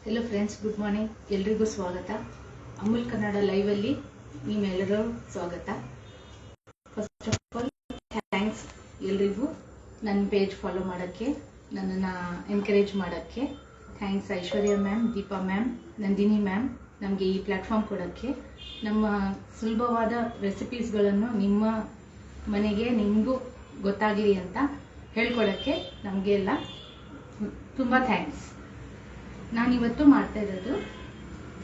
Hello friends, good morning. ಎಲ್ರಿಗೂ ಸ್ವಾಗತ. ಅಮೂಲ್ ಕನ್ನಡ ಲೈವಲ್ಲಿ ನಿಮ್ಮೆಲ್ಲರೂ ಸ್ವಾಗತ. ಫಸ್ಟ್ ಆಫ್ ಆಲ್ ಥ್ಯಾಂಕ್ಸ್ ಎಲ್ರಿಗೂ ನನ್ನ ಪೇಜ್ ಫಾಲೋ ಮಾಡೋಕ್ಕೆ, ನನ್ನನ್ನು ಎನ್ಕರೇಜ್ ಮಾಡೋಕ್ಕೆ thanks. Aishwarya ma'am, Deepa ma'am, Nandini ma'am ನಮಗೆ ಈ ಪ್ಲ್ಯಾಟ್ಫಾರ್ಮ್ ಕೊಡೋಕ್ಕೆ, ನಮ್ಮ ಸುಲಭವಾದ ರೆಸಿಪೀಸ್ಗಳನ್ನು ನಿಮ್ಮ ಮನೆಗೆ ನಿಮಗೂ ಗೊತ್ತಾಗಲಿ ಅಂತ ಹೇಳ್ಕೊಡೋಕ್ಕೆ ನಮಗೆಲ್ಲ ತುಂಬ ಥ್ಯಾಂಕ್ಸ್. ನಾನಿವತ್ತು ಮಾಡ್ತಾ ಇರೋದು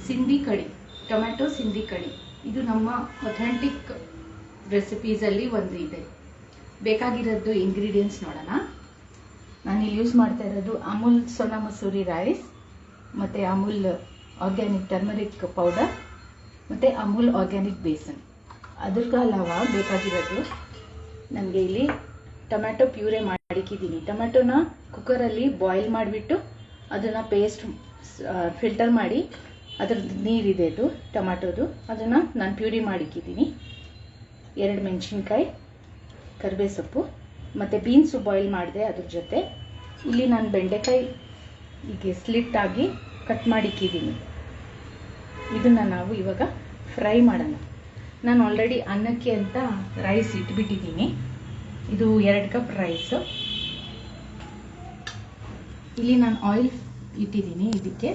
ಸಿಂಧಿ ಕಡಿ, ಟೊಮ್ಯಾಟೊ ಸಿಂಧಿ ಕಡಿ. ಇದು ನಮ್ಮ ಅಥೆಂಟಿಕ್ ರೆಸಿಪೀಸಲ್ಲಿ ಒಂದು ಇದೆ. ಬೇಕಾಗಿರೋದು ಇಂಗ್ರೀಡಿಯೆಂಟ್ಸ್ ನೋಡೋಣ. ನಾನಿಲ್ಲಿ ಯೂಸ್ ಮಾಡ್ತಾ ಇರೋದು ಅಮೂಲ್ ಸೋನಾ ಮಸೂರಿ ರೈಸ್, ಮತ್ತು ಅಮೂಲ್ ಆರ್ಗ್ಯಾನಿಕ್ ಟರ್ಮರಿಕ್ ಪೌಡರ್, ಮತ್ತು ಅಮೂಲ್ ಆರ್ಗ್ಯಾನಿಕ್ ಬೇಸನ್. ಅದಕ್ಕೆ ಅಲಾವ ಬೇಕಾಗಿರೋದು ನನಗೆ ಇಲ್ಲಿ ಟೊಮ್ಯಾಟೊ ಪ್ಯೂರೆ ಮಾಡಿಕ್ಕಿದ್ದೀನಿ. ಟೊಮ್ಯಾಟೊನ ಕುಕ್ಕರಲ್ಲಿ ಬಾಯ್ಲ್ ಮಾಡಿಬಿಟ್ಟು ಅದನ್ನು ಪೇಸ್ಟ್ ಫಿಲ್ಟರ್ ಮಾಡಿ ಅದ್ರದ್ದು ನೀರಿದೆ ಅದು ಟೊಮ್ಯಾಟೊದು, ಅದನ್ನು ನಾನು ಪ್ಯೂರಿ ಮಾಡಿಕ್ಕಿದ್ದೀನಿ. 2 ಮೆಣಸಿನ್ಕಾಯಿ, ಕರಿಬೇವು ಸೊಪ್ಪು, ಮತ್ತು ಬೀನ್ಸು ಬಾಯ್ಲ್ ಮಾಡಿದೆ ಅದ್ರ ಜೊತೆ. ಇಲ್ಲಿ ನಾನು ಬೆಂಡೆಕಾಯಿ ಹೀಗೆ ಸ್ಲಿಟ್ ಆಗಿ ಕಟ್ ಮಾಡಿಕ್ಕಿದ್ದೀನಿ. ಇದನ್ನು ನಾವು ಇವಾಗ ಫ್ರೈ ಮಾಡೋಣ. ನಾನು ಆಲ್ರೆಡಿ ಅನ್ನಕ್ಕೆ ಅಂತ ರೈಸ್ ಇಟ್ಬಿಟ್ಟಿದ್ದೀನಿ. ಇದು 2 ಕಪ್ ರೈಸು. ಇಲ್ಲಿ ನಾನು ಆಯಿಲ್ ಇಟ್ಟಿದ್ದೀನಿ ಇದಕ್ಕೆ.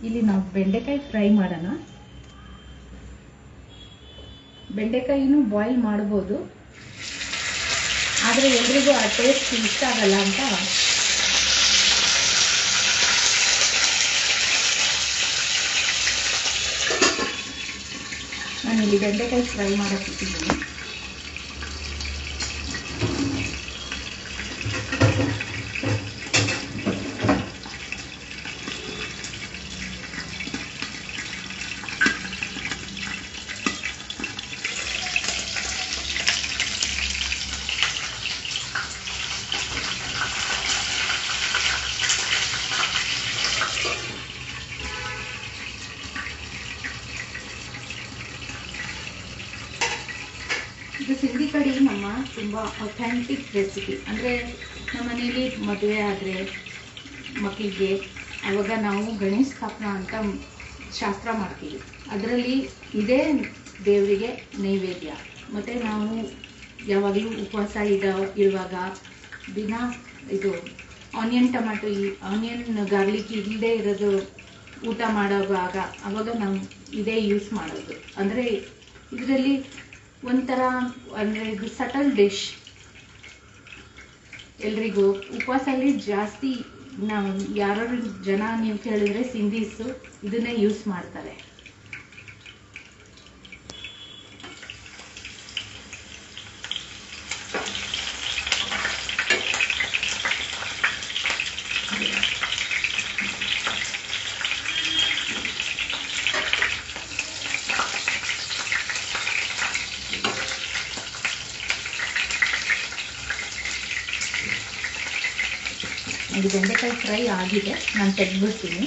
ಇಲ್ಲಿ ನಾವು ಬೆಂಡೆಕಾಯಿ ಫ್ರೈ ಮಾಡೋಣ. ಬೆಂಡೆಕಾಯಿನೂ ಬಾಯ್ಲ್ ಮಾಡ್ಬೋದು, ಆದರೆ ಎಲ್ರಿಗೂ ಆ ಟೇಸ್ಟ್ ಇಷ್ಟ ಆಗಲ್ಲ ಅಂತ ನಾನಿಲ್ಲಿ ಬೆಂಡೆಕಾಯಿ ಫ್ರೈ ಮಾಡೋಕ್ಕೆ ಇಟ್ಟಿದ್ದೀನಿ. ಇದು ಸಿಂಧಿ ಕಡಿ ನಮ್ಮ ತುಂಬ ಅಥೆಂಟಿಕ್ ರೆಸಿಪಿ. ಅಂದರೆ ನಮ್ಮ ಮನೇಲಿ ಮದುವೆ ಆದರೆ ಮಕ್ಕಳಿಗೆ ಆವಾಗ ನಾವು ಗಣೇಶ ಸ್ಥಾಪನ ಅಂತ ಶಾಸ್ತ್ರ ಮಾಡ್ತೀವಿ. ಅದರಲ್ಲಿ ಇದೇ ದೇವರಿಗೆ ನೈವೇದ್ಯ. ಮತ್ತು ನಾವು ಯಾವಾಗಲೂ ಉಪವಾಸ ಇರುವಾಗ ದಿನ ಇದು ಆನಿಯನ್ ಟೊಮ್ಯಾಟೊ, ಈ ಆನಿಯನ್ ಗಾರ್ಲಿಕ್ ಇಲ್ಲದೆ ಇರೋದು ಊಟ ಮಾಡೋವಾಗ ಆವಾಗ ನಾವು ಇದೇ ಯೂಸ್ ಮಾಡೋದು. ಅಂದರೆ ಇದರಲ್ಲಿ ಒಂಥರ, ಅಂದರೆ ಇದು ಸಟಲ್ ಡಿಶ್. ಎಲ್ರಿಗೂ ಉಪವಾಸಲ್ಲಿ ಜಾಸ್ತಿ ನಾವು ಯಾರು ಜನ ನೀವು ಕೇಳಿದ್ರೆ ಸಿಂಧೀಸು ಇದನ್ನೇ ಯೂಸ್ ಮಾಡ್ತಾರೆ. ಇದು ಬೆಂಡೆಕಾಯಿ ಫ್ರೈ ಆಗಿದೆ, ನಾನು ತೆಗೆದ್ಬಿಡ್ತೀನಿ.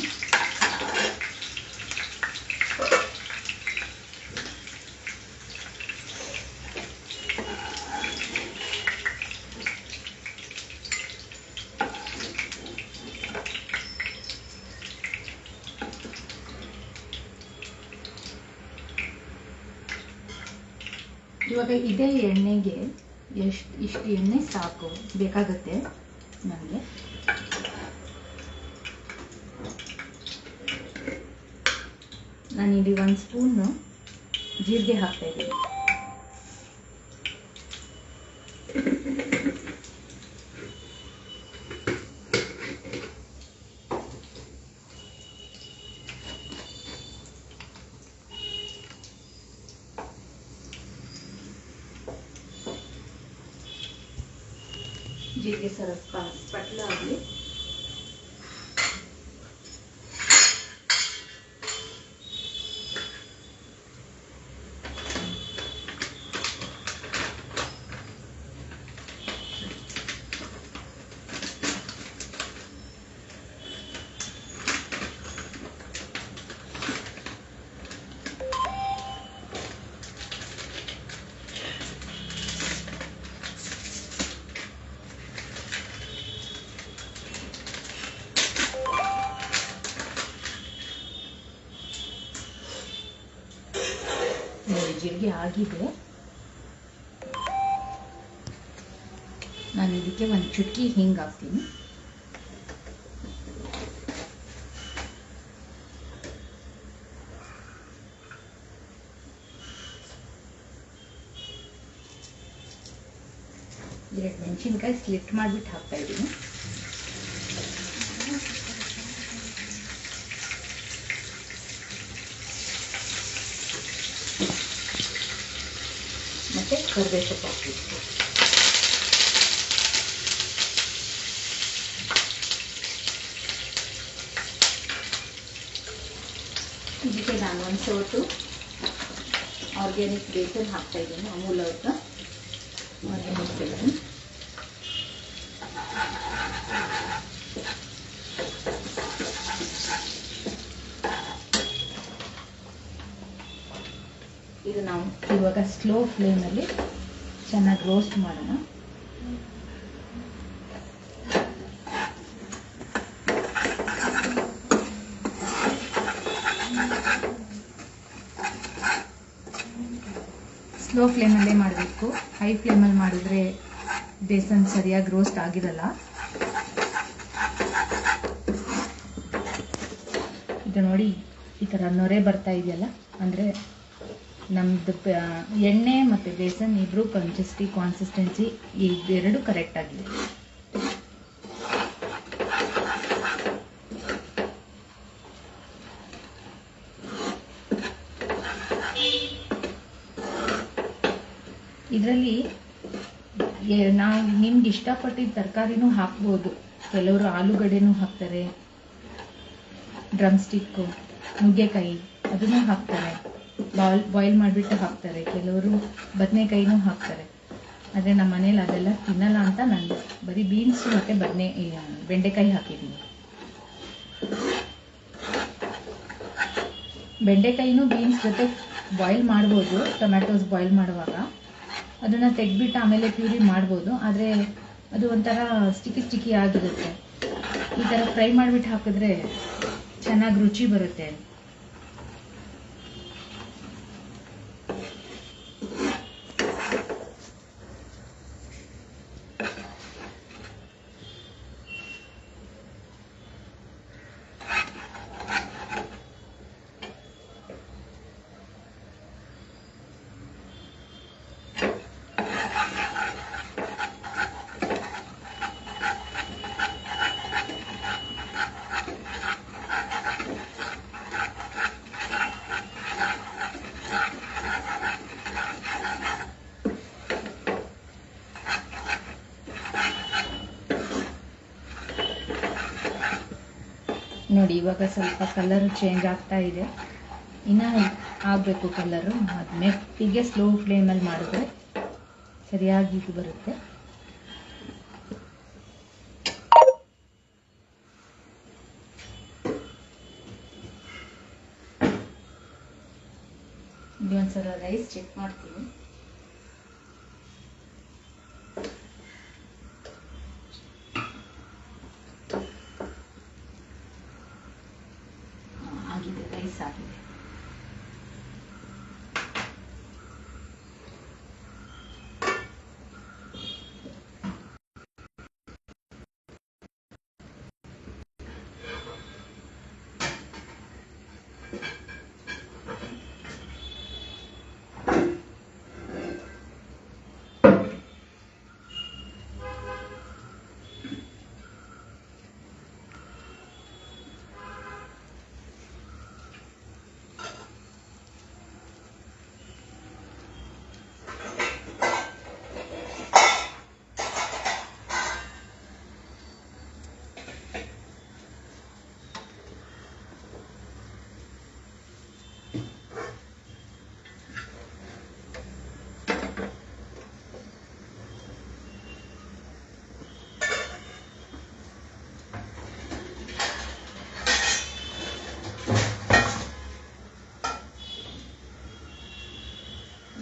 ಇವಾಗ ಇದೇ ಎಣ್ಣೆಗೆ ಇಷ್ಟು ಎಣ್ಣೆ ಸಾಕು ಬೇಕಾಗುತ್ತೆ ನನಗೆ. ನಾನಿಲ್ಲಿ 1 ಸ್ಪೂನು ಜೀರಿಗೆ ಹಾಕ್ತಾ ಇದ್ದೀನಿ. ಜೀರಿಗೆ ಸ್ವಲ್ಪ ಪಟ್ಲ ಆಗಲಿ. ಜೀರಿಗೆ ಆಗಿದೆ. ನಾನು ಇದಕ್ಕೆ ಒಂದು ಚುಟುಕಿ ಹಿಂಗೆ ಹಾಕ್ತೀನಿ. ಎರಡು ಮೆಣಸಿನ್ಕಾಯಿ ಸ್ಲಿಟ್ ಮಾಡಿಬಿಟ್ಟು ಹಾಕ್ತಾ ಇದ್ದೀನಿ. ಮತ್ತೆ ಕರಿಬೇವು ಸೊಪ್ಪು ಹಾಕಬೇಕು. ಇದಕ್ಕೆ ನಾನು ಒಂದು ಸೋಟು ಆರ್ಗ್ಯಾನಿಕ್ ಬೇಸನ್ ಹಾಕ್ತಾ ಇದ್ದೀನಿ. ಅಮೂಲ್ ಅವ್ರದ್ದು ಆರ್ಗ್ಯಾನಿಕ್ ಬೇಸನ್. ಇದು ನಾವು ಇವಾಗ ಸ್ಲೋ ಫ್ಲೇಮಲ್ಲಿ ಚೆನ್ನಾಗಿ ರೋಸ್ಟ್ ಮಾಡೋಣ. ಸ್ಲೋ ಫ್ಲೇಮಲ್ಲೇ ಮಾಡಬೇಕು. ಹೈ ಫ್ಲೇಮಲ್ಲಿ ಮಾಡಿದ್ರೆ ಬೇಸನ್ ಸರಿಯಾಗಿ ರೋಸ್ಟ್ ಆಗಿರಲ್ಲ. ಇದು ನೋಡಿ ಈ ಥರ ನೊರೆ ಬರ್ತಾ ಇದೆಯಲ್ಲ, ಅಂದರೆ ನಮ್ಮದು ಎಣ್ಣೆ ಮತ್ತು ಬೇಸನ್ ಇಬ್ಬರು ಕಾನ್ಸಿಸ್ಟೆನ್ಸಿ ಇವೆರಡು ಕರೆಕ್ಟ್ ಆಗಿದೆ. ಇದರಲ್ಲಿ ನಾವು ನಿಮ್ಗೆ ಇಷ್ಟಪಟ್ಟಿದ್ದ ತರಕಾರಿನೂ ಹಾಕ್ಬೋದು. ಕೆಲವರು ಆಲೂಗಡ್ಡೆನೂ ಹಾಕ್ತಾರೆ, ಡ್ರಮ್ ಸ್ಟಿಕ್ಕು, ನುಗ್ಗೆಕಾಯಿ ಅದನ್ನು ಹಾಕ್ತಾರೆ, ಬಾಯ್ಲ್ ಮಾಡಿಬಿಟ್ಟು ಹಾಕ್ತಾರೆ. ಕೆಲವರು ಬದನೆಕಾಯಿನೂ ಹಾಕ್ತಾರೆ. ಆದರೆ ನಮ್ಮ ಮನೇಲಿ ಅದೆಲ್ಲ ತಿನ್ನಲ್ಲ ಅಂತ ನಾನು ಬರೀ ಬೀನ್ಸ್ ಮತ್ತು ಬೆಂಡೆಕಾಯಿ ಹಾಕಿದ್ದೀನಿ. ಬೆಂಡೆಕಾಯಿನೂ ಬೀನ್ಸ್ ಜೊತೆ ಬಾಯ್ಲ್ ಮಾಡ್ಬೋದು. ಟೊಮ್ಯಾಟೋಸ್ ಬಾಯ್ಲ್ ಮಾಡುವಾಗ ಅದನ್ನು ತೆಗೆದ್ಬಿಟ್ಟು ಆಮೇಲೆ ಪ್ಯೂರಿ ಮಾಡ್ಬೋದು. ಆದರೆ ಅದು ಒಂಥರ ಸ್ಟಿಕ್ಕಿ ಆಗಿರುತ್ತೆ. ಈ ಥರ ಫ್ರೈ ಮಾಡಿಬಿಟ್ಟು ಹಾಕಿದ್ರೆ ಚೆನ್ನಾಗಿ ರುಚಿ ಬರುತ್ತೆ. ನೋಡಿ ಇವಾಗ ಸ್ವಲ್ಪ ಕಲರ್ ಚೇಂಜ್ ಆಗ್ತಾ ಇದೆ. ಇನ್ನೂ ಆಗಬೇಕು ಕಲರು. ಅದು ಮೆತ್ತಿಗೆ ಸ್ಲೋ ಫ್ಲೇಮಲ್ಲಿ ಮಾಡಿದ್ರೆ ಸರಿಯಾಗಿ ಇದು ಬರುತ್ತೆ. ಒಂದ್ಸಲ ರೈಸ್ ಚೆಕ್ ಮಾಡ್ತೀನಿ. ಆಗಿದೆ, ರೈಸ್ ಆಗಿದೆ.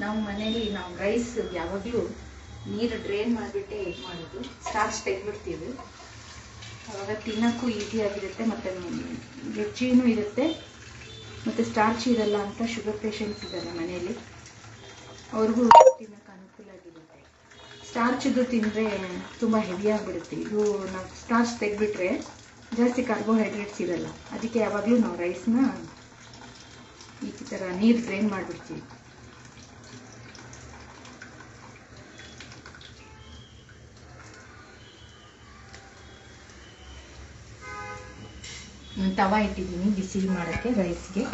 ನಾವು ಮನೇಲಿ ರೈಸ್ ಯಾವಾಗಲೂ ನೀರು ಡ್ರೈನ್ ಮಾಡಿಬಿಟ್ಟೆ ಇದು ಮಾಡೋದು. ಸ್ಟಾರ್ಚ್ ತೆಗೆದ್ಬಿಡ್ತೀವಿ. ಆವಾಗ ತಿನ್ನೋಕ್ಕೂ ಈಸಿಯಾಗಿರುತ್ತೆ ಮತ್ತು ರುಚಿನೂ ಇರುತ್ತೆ ಮತ್ತು ಸ್ಟಾರ್ಚ್ ಇರಲ್ಲ ಅಂತ ಶುಗರ್ ಪೇಷಂಟ್ಸ್ ಇದ್ದಾರೆ ಮನೆಯಲ್ಲಿ. ಅವ್ರಿಗೂ ತಿನ್ನೋಕೆ ಅನುಕೂಲ ಆಗಿರುತ್ತೆ. ಸ್ಟಾರ್ಚಿದ್ದು ತಿಂದರೆ ತುಂಬ ಹೆವಿ ಆಗಿಬಿಡುತ್ತೆ. ಇದು ನಾವು ಸ್ಟಾರ್ಚ್ ತೆಗೆದ್ಬಿಟ್ರೆ ಜಾಸ್ತಿ ಕಾರ್ಬೋಹೈಡ್ರೇಟ್ಸ್ ಇರಲ್ಲ. ಅದಕ್ಕೆ ಯಾವಾಗಲೂ ನಾವು ರೈಸ್ನ ಈ ಥರ ನೀರು ಡ್ರೈನ್ ಮಾಡಿಬಿಡ್ತೀವಿ. ತವಾ ಇಟ್ಟಿದ್ದೀನಿ ಬಿಸಿ ಮಾಡೋಕ್ಕೆ ರೈಸ್ಗೆ.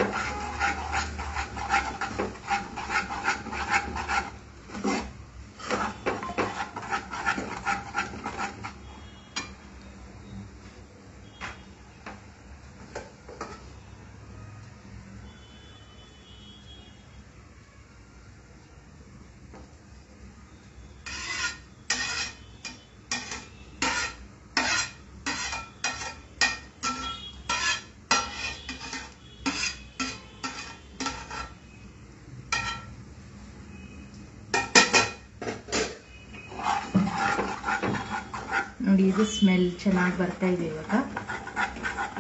ನೋಡಿ, ಇದು ಸ್ಮೆಲ್ ಚೆನ್ನಾಗಿ ಬರ್ತಾ ಇದೆ ಇವಾಗ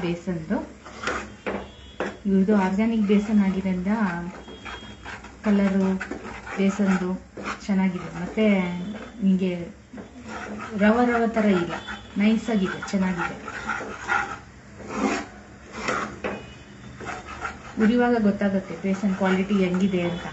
ಬೇಸನ್ದು. ಇದು ಆರ್ಗ್ಯಾನಿಕ್ ಬೇಸನ್ ಆಗಿರೋದ್ರಿಂದ ಕಲರು ಬೇಸನ್ದು ಚೆನ್ನಾಗಿದೆ. ಮತ್ತು ನಿಮಗೆ ರವ ಥರ ಇಲ್ಲ, ನೈಸಾಗಿದೆ, ಚೆನ್ನಾಗಿದೆ. ಉರಿಯುವಾಗ ಗೊತ್ತಾಗುತ್ತೆ ಬೇಸನ್ ಕ್ವಾಲಿಟಿ ಹೆಂಗಿದೆ ಅಂತ.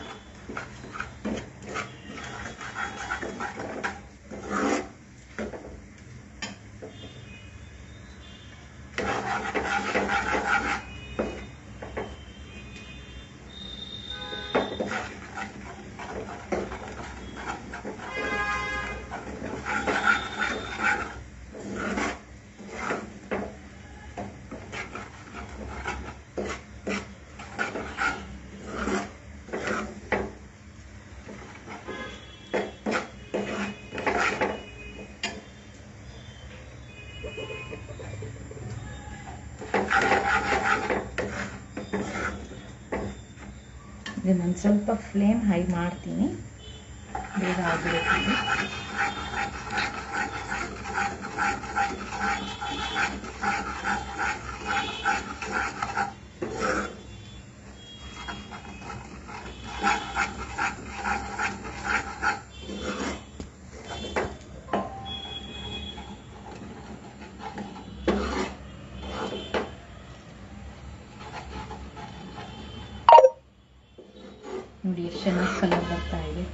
ನಾನು ಸ್ವಲ್ಪ ಫ್ಲೇಮ್ ಹೈ ಮಾಡ್ತೀನಿ, ಬೇಗ ಆಗಿರುತ್ತೆ. ನೋಡಿ ಎಷ್ಟು ಚೆನ್ನಾಗಿ ಕಲರ್ ಬರ್ತಾ ಇದೆ.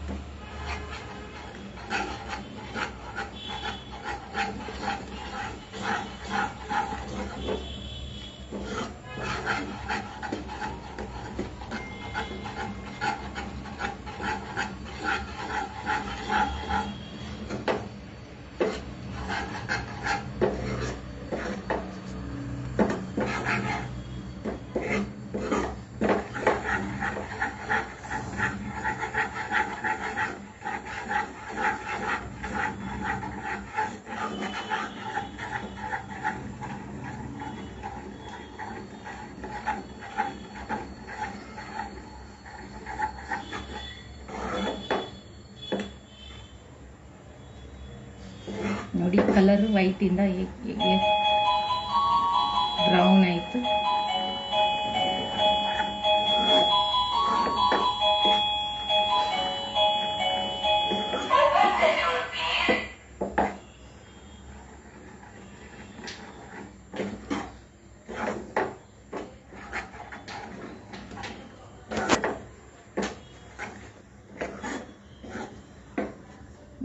ನೋಡಿ ಕಲರ್ ವೈಟಿಂದ ಬ್ರೌನ್ ಆಯಿತು.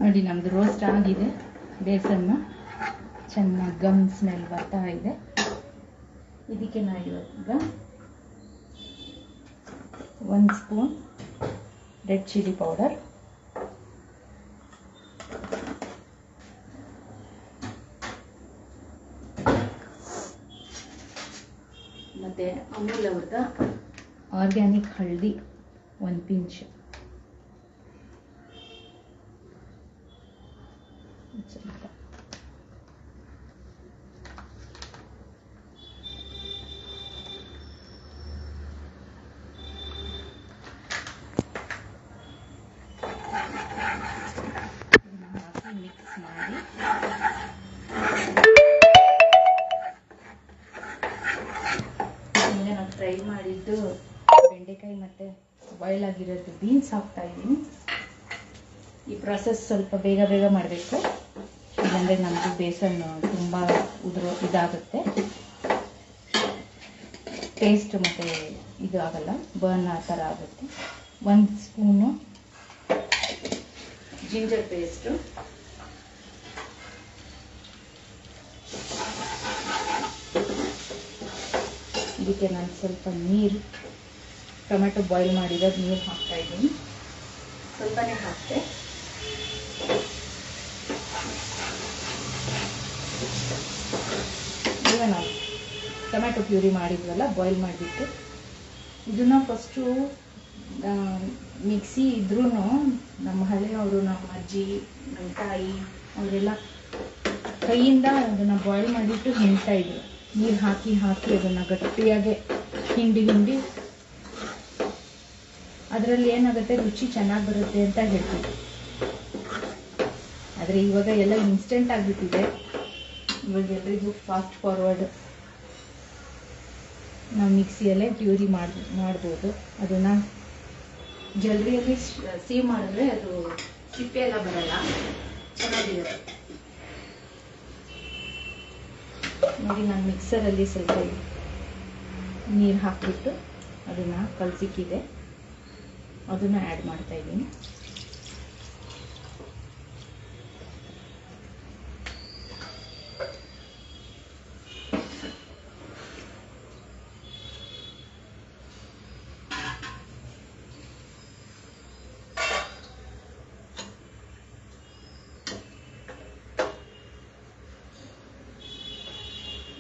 ನೋಡಿ ನಮ್ಮದು ರೋಸ್ಟ್ ಆಗಿದೆ. ಬೇಸನ್ನು ಚೆನ್ನಾಗಿ ಗಮ್ ಸ್ಮೆಲ್ ಬರ್ತಾ ಇದೆ. ಇದಕ್ಕೆ ನಾವು ಇವಾಗ 1 ಸ್ಪೂನ್ ರೆಡ್ ಚಿಲ್ಲಿ ಪೌಡರ್, ಮತ್ತು ಅಮೂಲ್ ಅವ್ರದ ಆರ್ಗ್ಯಾನಿಕ್ ಹಳದಿ 1 ಪಿಂಚ್, ಮಿಕ್ಸ್ ಮಾಡಿ ನಾವು ಫ್ರೈ ಮಾಡಿದ್ದು ಬೆಂಡೆಕಾಯಿ ಮತ್ತು ಬಾಯ್ಲ್ ಆಗಿರೋದು ಬೀನ್ಸ್ ಹಾಕ್ತಾ ಇದ್ದೀನಿ. ಈ ಪ್ರಾಸೆಸ್ ಸ್ವಲ್ಪ ಬೇಗ ಬೇಗ ಮಾಡಬೇಕು, ಇಲ್ಲಾಂದರೆ ನಮ್ಮದು ಬೇಸನ್ ತುಂಬ ಇದಾಗುತ್ತೆ, ಟೇಸ್ಟ್ ಮತ್ತು ಇದು ಆಗಲ್ಲ, ಬರ್ನ್ ಆ ಥರ ಆಗುತ್ತೆ. 1 ಸ್ಪೂನು ಜಿಂಜರ್ ಪೇಸ್ಟು, ಇದಕ್ಕೆ ನಾನು ಸ್ವಲ್ಪ ನೀರು, ಟೊಮೆಟೊ ಬಾಯ್ಲ್ ಮಾಡಿರೋದು ನೀರು ಹಾಕ್ತಾ ಇದ್ದೀನಿ, ಸ್ವಲ್ಪನೇ ಹಾಕ್ತೆ. ಈಗ ನಾವು ಟೊಮೆಟೊ ಪ್ಯೂರಿ ಮಾಡಿದ್ವಲ್ಲ, ಬಾಯ್ಲ್ ಮಾಡಿಬಿಟ್ಟು ಇದನ್ನು ಫಸ್ಟು ಮಿಕ್ಸಿ ಇದ್ರೂ ನಮ್ಮ ಹಳೆಯವರು, ನಮ್ಮ ಅಜ್ಜಿ, ನಮ್ಮ ತಾಯಿ ಅವರೆಲ್ಲ ಕೈಯಿಂದ ಅದನ್ನು ಬಾಯ್ಲ್ ಮಾಡಿಬಿಟ್ಟು ಹಿಂಡ್ತಾಯಿದ್ರು. ನೀರು ಹಾಕಿ ಹಾಕಿ ಅದನ್ನು ಗಟ್ಟಿಯಾಗೆ ಹಿಂಡಿ ಅದರಲ್ಲಿ ಏನಾಗುತ್ತೆ, ರುಚಿ ಚೆನ್ನಾಗಿ ಬರುತ್ತೆ ಅಂತ ಹೇಳ್ತಿದ್ರು. ಆದರೆ ಇವಾಗ ಎಲ್ಲ ಇನ್ಸ್ಟೆಂಟ್ ಆಗಿಬಿಟ್ಟಿದೆ. ಇವಾಗ ಎಲ್ರಿಗೂ ಫಾಸ್ಟ್ ಫಾರ್ವರ್ಡ್, ನಾವು ಮಿಕ್ಸಿಯಲ್ಲೇ ಪ್ಯೂರಿ ಮಾಡ್ಬೋದು. ಅದನ್ನು ಜಲ್ದಿಯಲ್ಲಿ ಸೀವ್ ಮಾಡಿದ್ರೆ ಅದು ಸಿಪ್ಪೆ ಎಲ್ಲ ಬರಲ್ಲ, ಚೆನ್ನಾಗಿರುತ್ತೆ. ನೋಡಿ, ನಾನು ಮಿಕ್ಸರಲ್ಲಿ ಸ್ವಲ್ಪ ನೀರು ಹಾಕಿಬಿಟ್ಟು ಅದನ್ನು ಕಲಸಿಕ್ಕಿದೆ, ಅದನ್ನು ಆ್ಯಡ್ ಮಾಡ್ತಾ ಇದ್ದೀನಿ.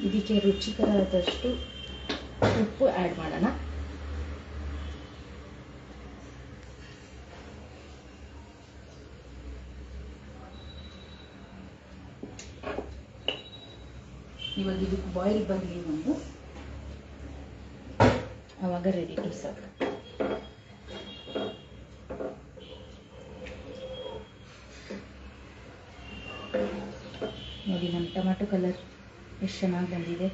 ಇದಕ್ಕೆ ರುಚಿಕರವಾದಷ್ಟು ಉಪ್ಪು ಆ್ಯಡ್ ಮಾಡೋಣ. ಇವಾಗ ಇದಕ್ಕೆ ಬಾಯ್ಲ್ ಬರಲಿ ಒಂದು, ಆವಾಗ ರೆಡಿ ಟು ಸರ್ವ್. ನೋಡಿ, ನಮ್ಮ ಟೊಮ್ಯಾಟೊ ಕಲರ್ ಎಷ್ಟು ಚೆನ್ನಾಗಿ ಬಂದಿದೆ.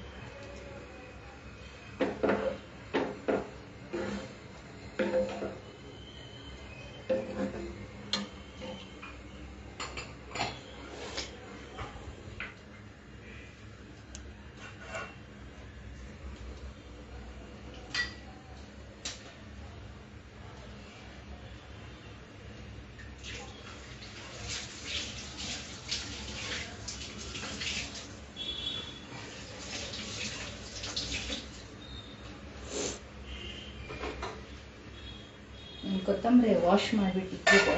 ಕೊತ್ತಂಬರಿ ವಾಶ್ ಮಾಡಿಬಿಟ್ಟು ಇಟ್ಟಿದ್ದೆ,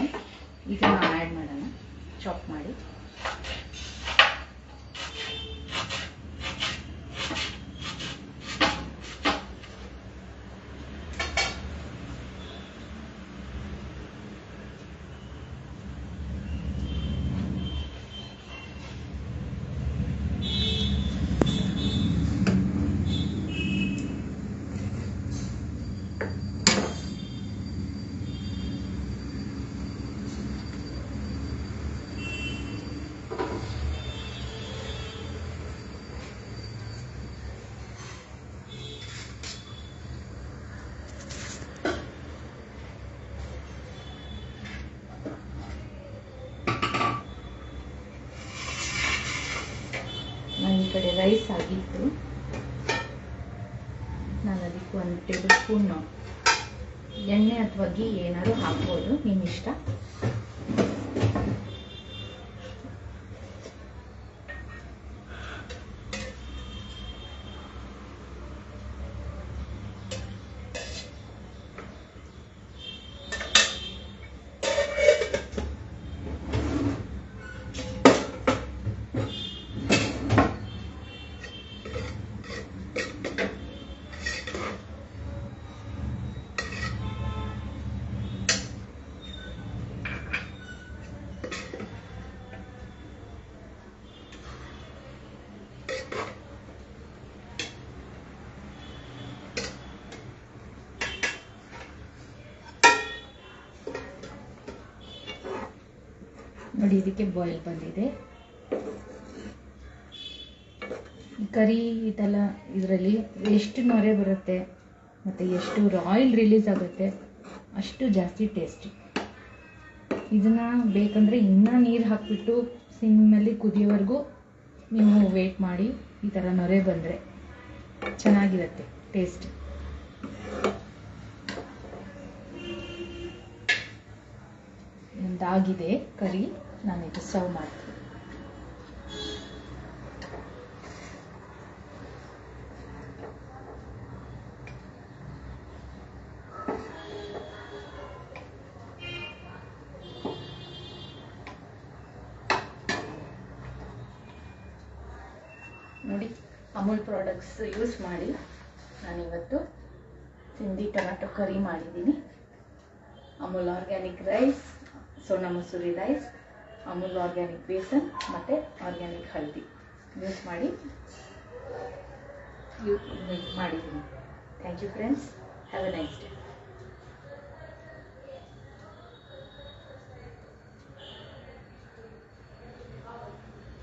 ಇದನ್ನು ಆ್ಯಡ್ ಮಾಡೋಣ, ಚಾಪ್ ಮಾಡಿ. ನಾನು ಈ ಕಡೆ ರೈಸ್ ಆಗಿತ್ತು, ನಾನು ಅದಕ್ಕೆ 1 ಟೇಬಲ್ ಸ್ಪೂನ್ ಎಣ್ಣೆ ಅಥವಾ ಘೀ ಏನಾದ್ರು ಹಾಕ್ಬೋದು, ನಿಮ್ಮ ಇಷ್ಟ. ನೋಡಿ, ಇದಕ್ಕೆ ಬಾಯ್ಲ್ ಬಂದಿದೆ. ಕರಿ ಇದೆಲ್ಲ ಇದರಲ್ಲಿ ಎಷ್ಟು ನೊರೆ ಬರುತ್ತೆ ಮತ್ತು ಎಷ್ಟು ಆಯಿಲ್ ರಿಲೀಸ್ ಆಗುತ್ತೆ ಅಷ್ಟು ಜಾಸ್ತಿ ಟೇಸ್ಟ್. ಇದನ್ನು ಬೇಕಂದರೆ ಇನ್ನೂ ನೀರು ಹಾಕಿಬಿಟ್ಟು ಸಿಮ್ನಲ್ಲಿ ಕುದಿಯೋವರೆಗೂ ನೀವು ವೇಟ್ ಮಾಡಿ. ಈ ಥರ ನೊರೆ ಬಂದರೆ ಚೆನ್ನಾಗಿರುತ್ತೆ ಟೇಸ್ಟ್. ಇದಾಗಿದೆ ಕರಿ, ನಾನು ಇದು ಸರ್ವ್ ಮಾಡ್ತೀನಿ. ನೋಡಿ, ಅಮೂಲ್ ಪ್ರಾಡಕ್ಟ್ಸ್ ಯೂಸ್ ಮಾಡಿ ನಾನಿವತ್ತು ಸಿಂಧಿ ಟೊಮ್ಯಾಟೊ ಕರಿ ಮಾಡಿದ್ದೀನಿ. Amul organic rice, Sona Masuri rice, Amul organic besan ಮತ್ತು ಆರ್ಗ್ಯಾನಿಕ್ ಹಲ್ದಿ ಯೂಸ್ ಮಾಡಿ ಮಾಡಿದ್ದೀನಿ. Thank you friends, have a nice day.